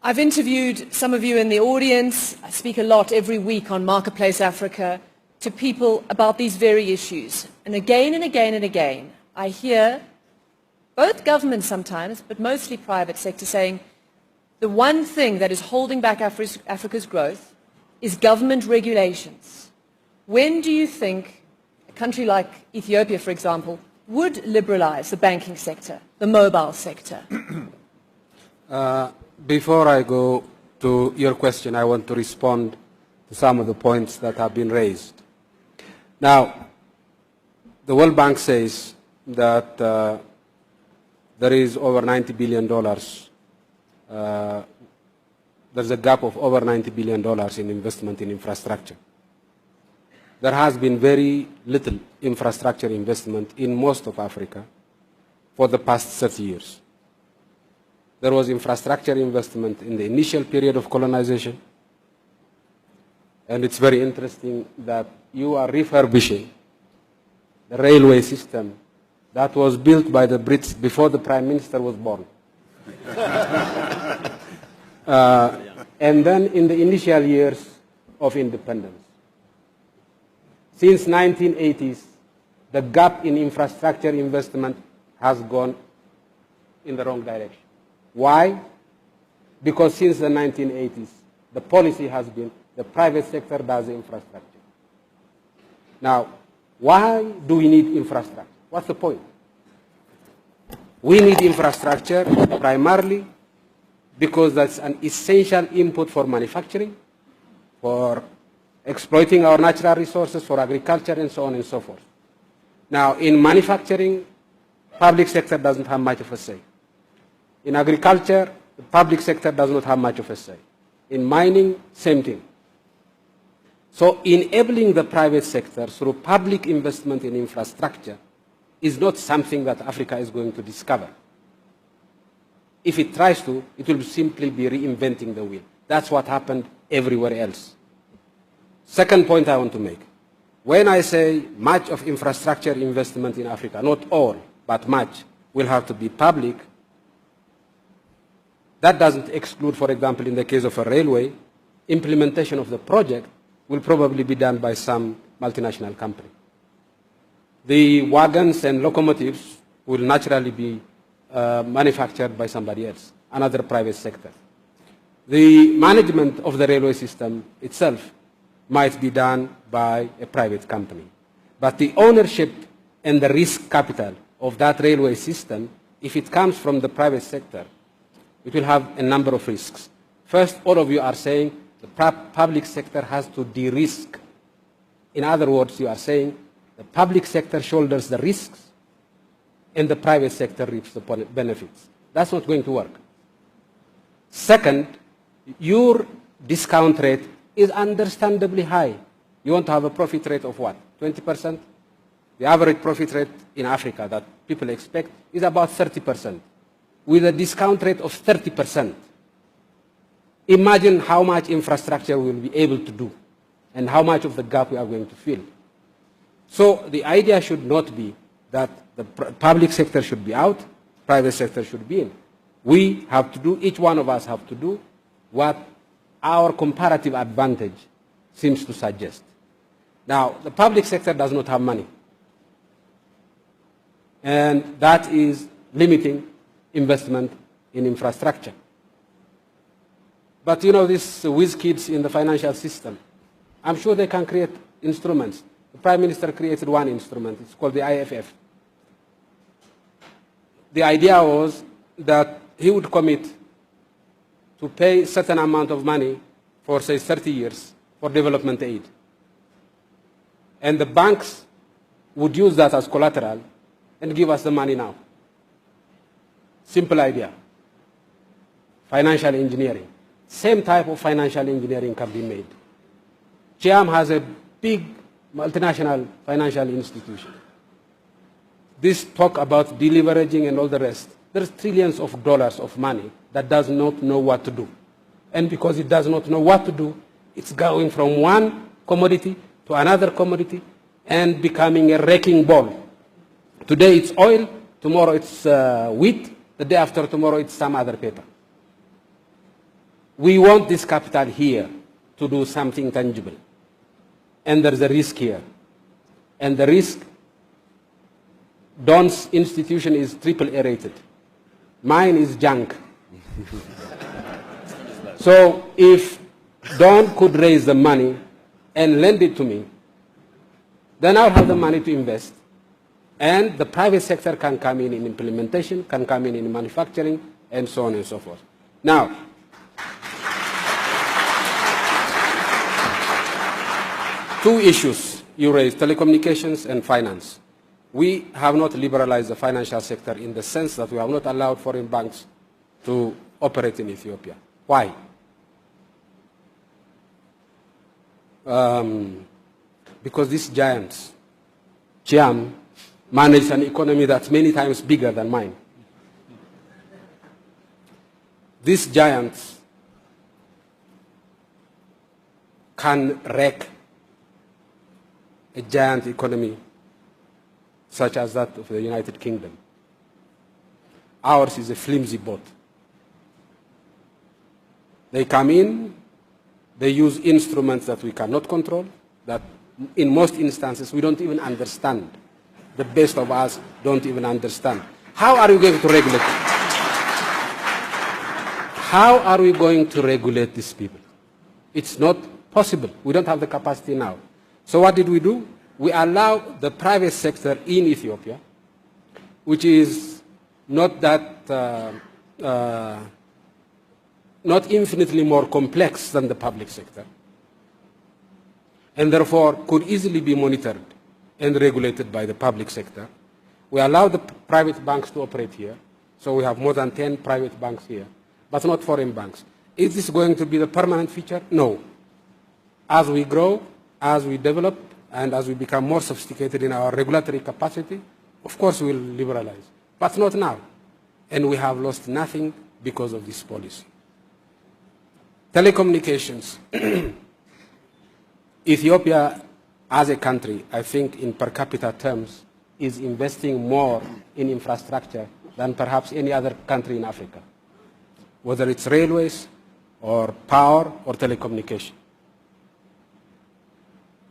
I've interviewed some of you in the audience. I speak a lot every week on Marketplace Africa to people about these very issues. And again and again and again, I hear both governments sometimes, but mostly private sector, saying the one thing that is holding back Africa's growth is government regulations. When do you think a country like Ethiopia, for example, would liberalize the banking sector, the mobile sector? Before I go to your question, I want to respond to some of the points that have been raised. Now, the World Bank says that there is over $90 billion. There's a gap of over $90 billion in investment in infrastructure. There has been very little infrastructure investment in most of Africa for the past 30 years. There was infrastructure investment in the initial period of colonization, and it's very interesting that you are refurbishing the railway system that was built by the Brits before the Prime Minister was born. And then in the initial years of independence. Since 1980s, the gap in infrastructure investment has gone in the wrong direction. Why? Because since the 1980s, the policy has been the private sector does the infrastructure. Now, why do we need infrastructure? What's the point? We need infrastructure primarily because that's an essential input for manufacturing, for exploiting our natural resources, for agriculture, and so on and so forth. Now, in manufacturing, public sector doesn't have much of a say. In agriculture, the public sector does not have much of a say. In mining, same thing. So enabling the private sector through public investment in infrastructure is not something that Africa is going to discover. If it tries to, it will simply be reinventing the wheel. That's what happened everywhere else. Second point I want to make. When I say much of infrastructure investment in Africa, not all, but much, will have to be public, that doesn't exclude, for example, in the case of a railway, implementation of the project will probably be done by some multinational company. The wagons and locomotives will naturally be manufactured by somebody else, another private sector. The management of the railway system itself might be done by a private company. But the ownership and the risk capital of that railway system, if it comes from the private sector, it will have a number of risks. First, all of you are saying the public sector has to de-risk. In other words, you are saying the public sector shoulders the risks and the private sector reaps the benefits. That's not going to work. Second, your discount rate is understandably high. You want to have a profit rate of what? 20%? The average profit rate in Africa that people expect is about 30%. With a discount rate of 30%. Imagine how much infrastructure we will be able to do and how much of the gap we are going to fill. So the idea should not be that the public sector should be out, private sector should be in. We have to do, each one of us have to do what our comparative advantage seems to suggest. Now, the public sector does not have money. And that is limiting investment in infrastructure. But you know, these whiz kids in the financial system, I'm sure they can create instruments. The Prime Minister created one instrument. It's called the IFF. The idea was that he would commit to pay a certain amount of money for, say, 30 years for development aid. And the banks would use that as collateral and give us the money now. Simple idea. Financial engineering. Same type of financial engineering can be made. GM has a big multinational financial institution. This talk about deleveraging and all the rest, there's trillions of dollars of money that does not know what to do. And because it does not know what to do, it's going from one commodity to another commodity and becoming a wrecking ball. Today it's oil, tomorrow it's wheat, the day after tomorrow it's some other paper. We want this capital here to do something tangible. And there's a risk here. And the risk, Don's institution is AAA rated. Mine is junk. So if Don could raise the money and lend it to me, then I'll have the money to invest. And the private sector can come in implementation, can come in manufacturing, and so on and so forth. Now, two issues you raised, telecommunications and finance. We have not liberalized the financial sector in the sense that we have not allowed foreign banks to operate in Ethiopia. Why? Because these giants, Chiam, manage an economy that's many times bigger than mine. These giants can wreck a giant economy such as that of the United Kingdom. Ours is a flimsy boat. They come in, they use instruments that we cannot control, that in most instances we don't even understand. The best of us don't even understand. How are we going to regulate it? How are we going to regulate these people? It's not possible. We don't have the capacity now. So what did we do? We allow the private sector in Ethiopia, which is not that, not infinitely more complex than the public sector, and therefore could easily be monitored and regulated by the public sector. We allow the private banks to operate here, so we have more than 10 private banks here, but not foreign banks. Is this going to be the permanent feature? No. As we grow, as we develop, and as we become more sophisticated in our regulatory capacity, of course we'll liberalize, but not now. And we have lost nothing because of this policy. Telecommunications. Ethiopia, as a country, I think in per capita terms, is investing more in infrastructure than perhaps any other country in Africa, whether it's railways or power or telecommunication.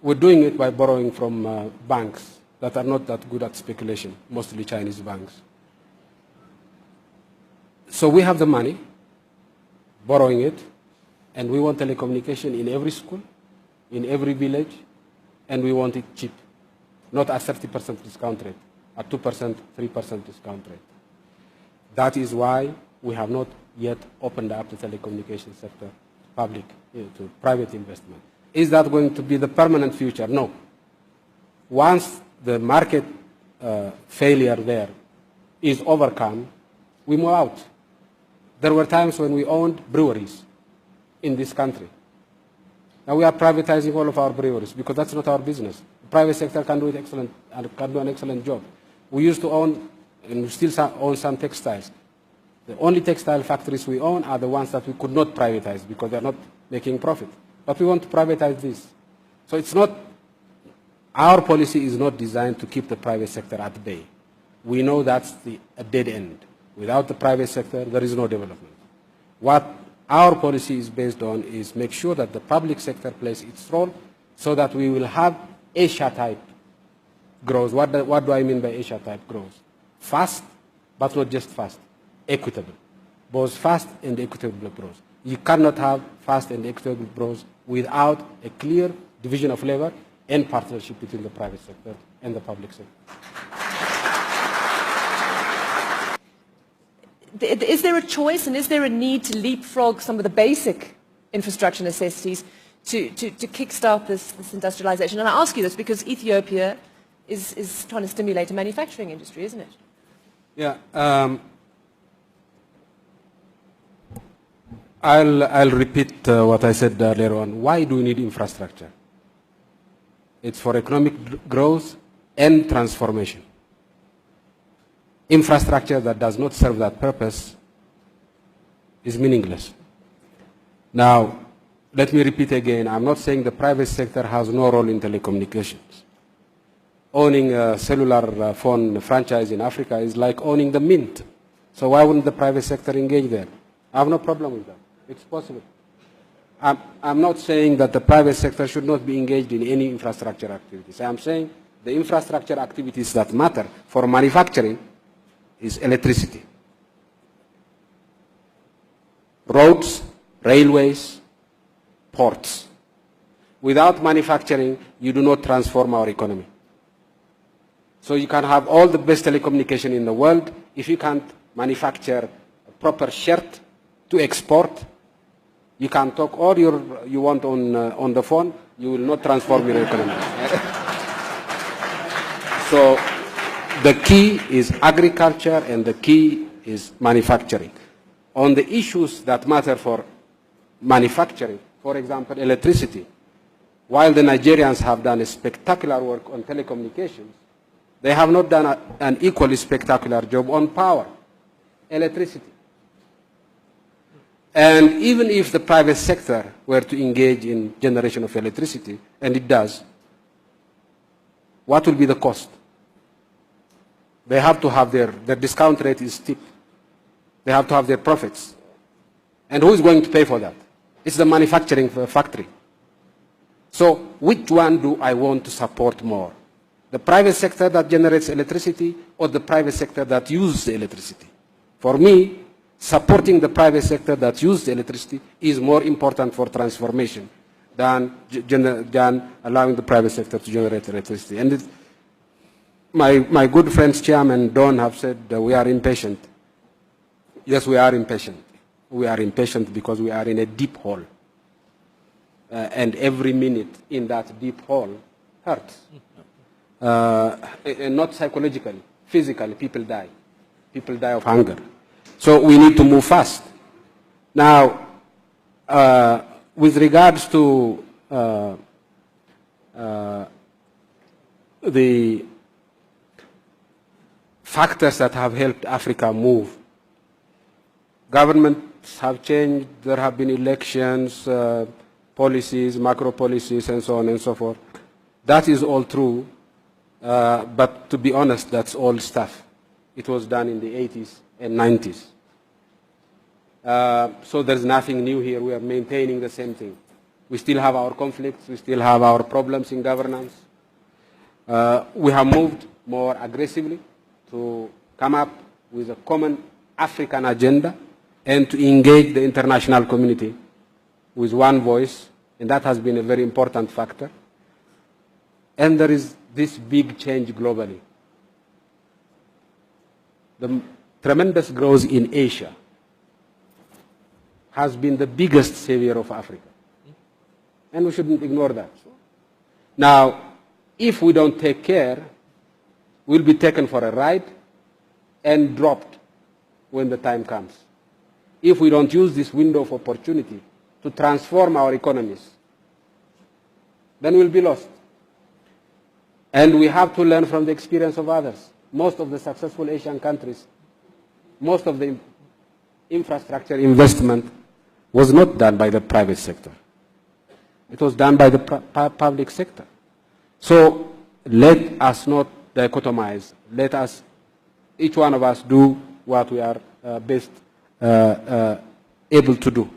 We're doing it by borrowing from banks that are not that good at speculation, mostly Chinese banks. So we have the money, borrowing it, and we want telecommunication in every school, in every village, and we want it cheap, not at 30% discount rate, at 2%, 3% discount rate. That is why we have not yet opened up the telecommunication sector public to private investment. Is that going to be the permanent future? No. Once the market failure there is overcome, we move out. There were times when we owned breweries in this country. Now we are privatizing all of our breweries because that's not our business. The private sector can do it excellent and can do an excellent job. We used to own, and we still own some textiles. The only textile factories we own are the ones that we could not privatize because they're not making profit. But we want to privatize this. So it's not, our policy is not designed to keep the private sector at bay. We know that's a dead end. Without the private sector, there is no development. What our policy is based on is make sure that the public sector plays its role so that we will have Asia-type growth. What do I mean by Asia-type growth? Fast, but not just fast, equitable. Both fast and equitable growth. You cannot have fast and equitable growth without a clear division of labor and partnership between the private sector and the public sector. Is there a choice and is there a need to leapfrog some of the basic infrastructure necessities to kickstart this industrialization? And I ask you this because Ethiopia is trying to stimulate a manufacturing industry, isn't it? Yeah. I'll repeat what I said earlier on. Why do we need infrastructure? It's for economic growth and transformation. Infrastructure that does not serve that purpose is meaningless. Now, let me repeat again, I'm not saying the private sector has no role in telecommunications. Owning a cellular phone franchise in Africa is like owning the mint. So why wouldn't the private sector engage there? I have no problem with that. It's possible. I'm not saying that the private sector should not be engaged in any infrastructure activities. I'm saying the infrastructure activities that matter for manufacturing is electricity. Roads, railways, ports. Without manufacturing, you do not transform our economy. So you can have all the best telecommunication in the world. If you can't manufacture a proper shirt to export, you can talk all you want on the phone, you will not transform your economy. So the key is agriculture and the key is manufacturing. On the issues that matter for manufacturing, for example, electricity, while the Nigerians have done a spectacular work on telecommunications, they have not done an equally spectacular job on power, electricity. And even if the private sector were to engage in generation of electricity, and it does, what will be the cost? They have to have their discount rate is steep. They have to have their profits. And who is going to pay for that? It's the manufacturing factory. So which one do I want to support more? The private sector that generates electricity or the private sector that uses the electricity? For me, supporting the private sector that uses electricity is more important for transformation than allowing the private sector to generate electricity. And my good friends, Chairman Don, have said that we are impatient. Yes, we are impatient. We are impatient because we are in a deep hole. And every minute in that deep hole hurts. And not psychologically, physically, people die. People die of hunger. So we need to move fast. Now, with regards to the factors that have helped Africa move, governments have changed, there have been elections, policies, macro policies, and so on and so forth. That is all true, but to be honest, that's old stuff. It was done in the 80s and 90s. So there's nothing new here. We are maintaining the same thing. We still have our conflicts. We still have our problems in governance. We have moved more aggressively to come up with a common African agenda and to engage the international community with one voice, and that has been a very important factor. And there is this big change globally. The tremendous growth in Asia has been the biggest savior of Africa. And we shouldn't ignore that. Now, if we don't take care, we'll be taken for a ride and dropped when the time comes. If we don't use this window of opportunity to transform our economies, then we'll be lost. And we have to learn from the experience of others. Most of the successful Asian countries, most of the infrastructure investment was not done by the private sector. It was done by the public sector. So let us not dichotomize. Let us, each one of us, do what we are best able to do.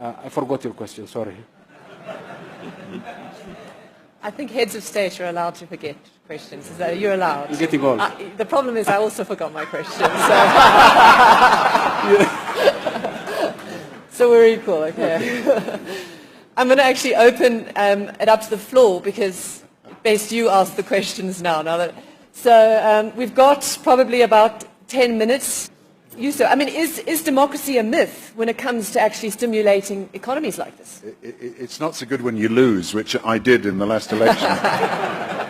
I forgot your question, sorry. I think heads of state are allowed to forget questions. Is that, you're allowed. You're getting old. The problem is I also forgot my question. So we're equal, okay. I'm going to actually open it up to the floor because best you ask the questions now. So we've got probably about 10 minutes. I mean, is democracy a myth when it comes to actually stimulating economies like this? It's not so good when you lose, which I did in the last election.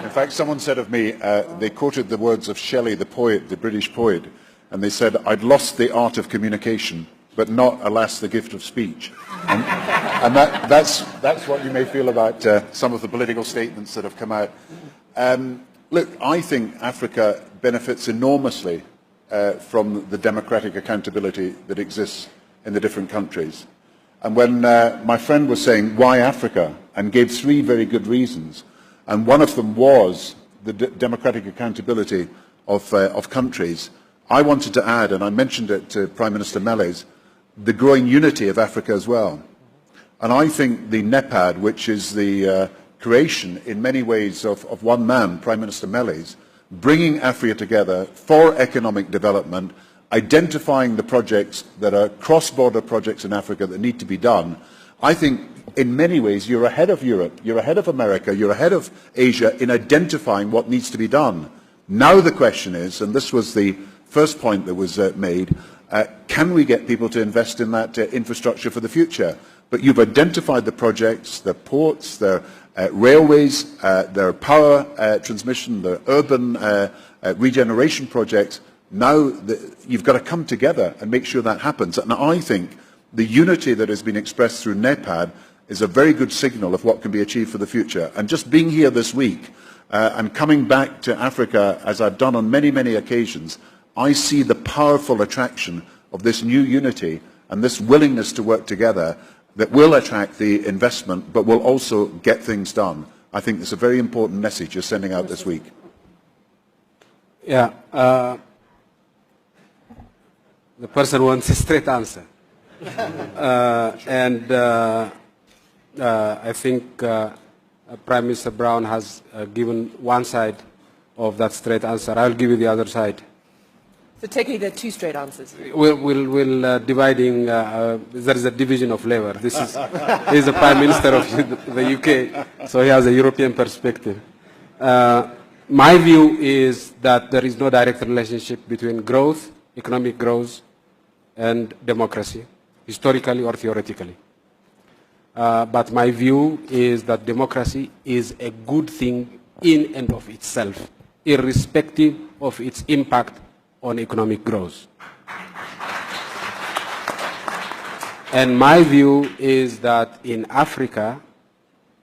In fact, someone said of me, they quoted the words of Shelley, the poet, the British poet, and they said, "I'd lost the art of communication, but not, alas, the gift of speech." And that's what you may feel about some of the political statements that have come out. Look, I think Africa benefits enormously from the democratic accountability that exists in the different countries. And when my friend was saying, why Africa, and gave three very good reasons, and one of them was the democratic accountability of countries, I wanted to add, and I mentioned it to Prime Minister Melese, the growing unity of Africa as well. And I think the NEPAD, which is the creation in many ways of one man, Prime Minister Melese, bringing Africa together for economic development, identifying the projects that are cross-border projects in Africa that need to be done, I think in many ways you're ahead of Europe, you're ahead of America, you're ahead of Asia in identifying what needs to be done. Now the question is, and this was the first point that was made, can we get people to invest in that infrastructure for the future? But you've identified the projects, the ports, the railways, their power transmission, the urban regeneration projects. Now you've got to come together and make sure that happens. And I think the unity that has been expressed through NEPAD is a very good signal of what can be achieved for the future. And just being here this week and coming back to Africa, as I've done on many, many occasions, I see the powerful attraction of this new unity and this willingness to work together that will attract the investment, but will also get things done. I think it's a very important message you're sending out this week. Yeah, the person wants a straight answer. I think Prime Minister Brown has given one side of that straight answer. I'll give you the other side. So technically there are two straight answers. We'll dividing, there is a division of labor. This is, he's the Prime Minister of the UK, so he has a European perspective. My view is that there is no direct relationship between growth, economic growth, and democracy, historically or theoretically. But my view is that democracy is a good thing in and of itself, irrespective of its impact on economic growth. And my view is that in Africa,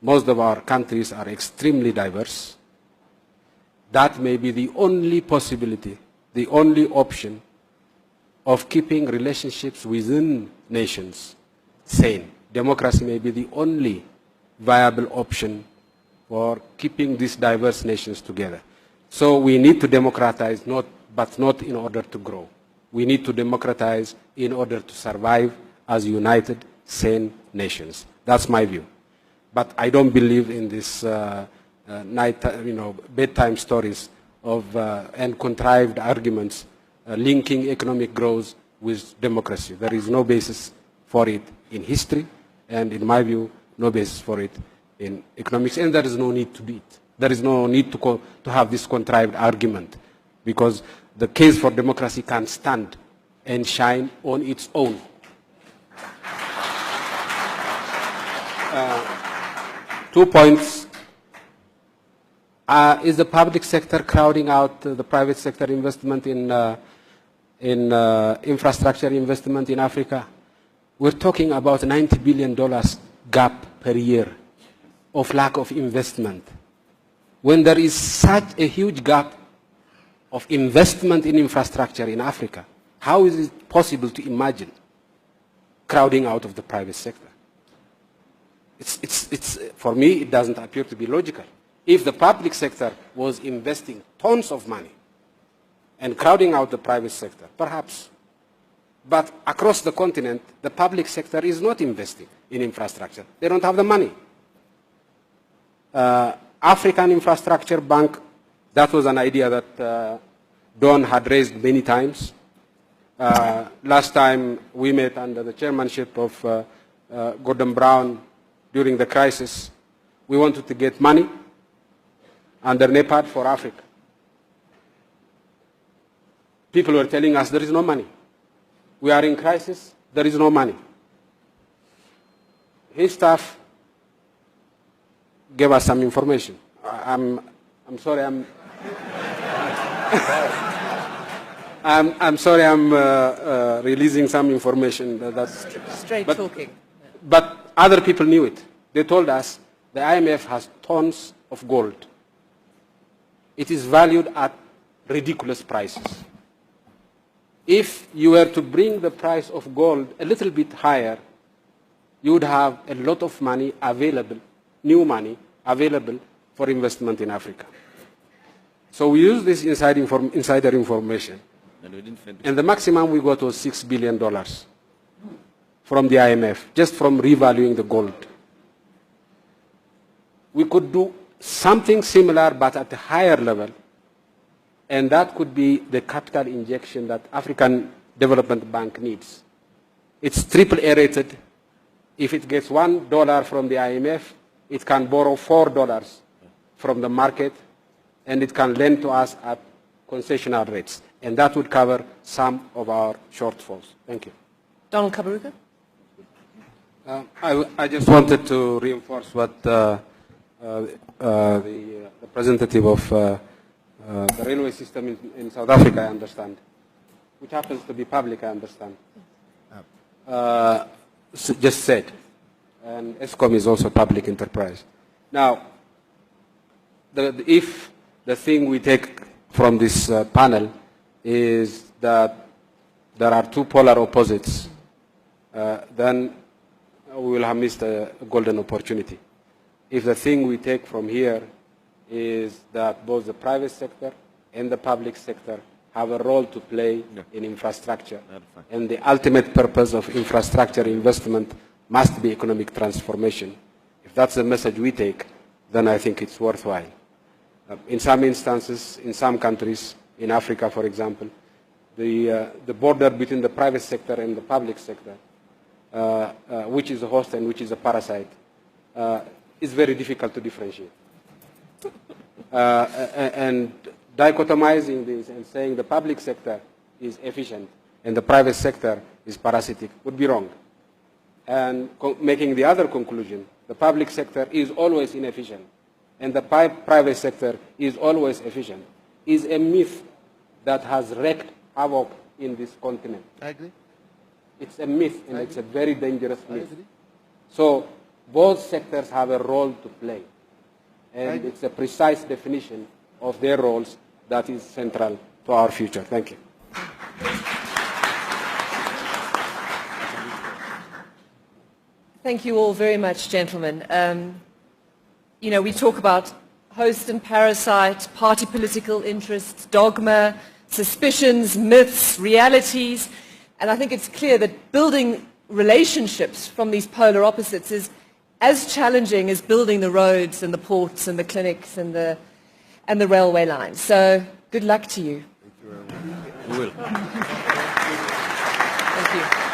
most of our countries are extremely diverse. That may be the only possibility, the only option of keeping relationships within nations sane. Democracy may be the only viable option for keeping these diverse nations together. So we need to democratize, but not in order to grow. We need to democratize in order to survive as united, sane nations. That's my view. But I don't believe in this bedtime stories of and contrived arguments linking economic growth with democracy. There is no basis for it in history, and in my view, no basis for it in economics, and there is no need to do it. There is no need to have this contrived argument, because the case for democracy can stand and shine on its own. 2 points. Is the public sector crowding out the private sector investment in infrastructure investment in Africa? We're talking about $90 billion gap per year of lack of investment. When there is such a huge gap of investment in infrastructure in Africa, how is it possible to imagine crowding out of the private sector? For me, it doesn't appear to be logical. If the public sector was investing tons of money and crowding out the private sector, perhaps. But across the continent, the public sector is not investing in infrastructure. They don't have the money. African Infrastructure Bank, that was an idea that Don had raised many times. Last time we met under the chairmanship of Gordon Brown during the crisis, we wanted to get money under NEPAD for Africa. People were telling us there is no money. We are in crisis, there is no money. His staff gave us some information. I'm sorry, I'm sorry, I'm releasing some information. That's straight talking. But other people knew it. They told us the IMF has tons of gold. It is valued at ridiculous prices. If you were to bring the price of gold a little bit higher, you would have a lot of money available, new money available for investment in Africa. So we use this insider information, and the maximum we got was $6 billion. from the IMF, just from revaluing the gold. We could do something similar but at a higher level, and that could be the capital injection that African Development Bank needs. It's AAA rated. If it gets $1 from the IMF, it can borrow $4 from the market, and it can lend to us at concessional rates. And that would cover some of our shortfalls. Thank you. Donald Kabaruka. I just wanted to reinforce what the representative of the railway system in South Africa, I understand, which happens to be public, I understand, just said. And ESCOM is also public enterprise. Now, if the thing we take from this panel is that there are two polar opposites, then we will have missed a golden opportunity. If the thing we take from here is that both the private sector and the public sector have a role to play in infrastructure, and the ultimate purpose of infrastructure investment must be economic transformation. If that's the message we take, then I think it's worthwhile. In some instances, in some countries, in Africa, for example, the border between the private sector and the public sector, which is a host and which is a parasite, is very difficult to differentiate. And dichotomizing this and saying the public sector is efficient and the private sector is parasitic would be wrong. And making the other conclusion, the public sector is always inefficient and the private sector is always efficient, is a myth that has wreaked havoc in this continent. I agree. It's a myth, and it's a very dangerous myth. So both sectors have a role to play, and it's a precise definition of their roles that is central to our future. Thank you. Thank you all very much, gentlemen. You know, we talk about host and parasite, party political interests, dogma, suspicions, myths, realities, and I think it's clear that building relationships from these polar opposites is as challenging as building the roads and the ports and the clinics and the railway lines. So good luck to you. Thank you very much. We will. Thank you.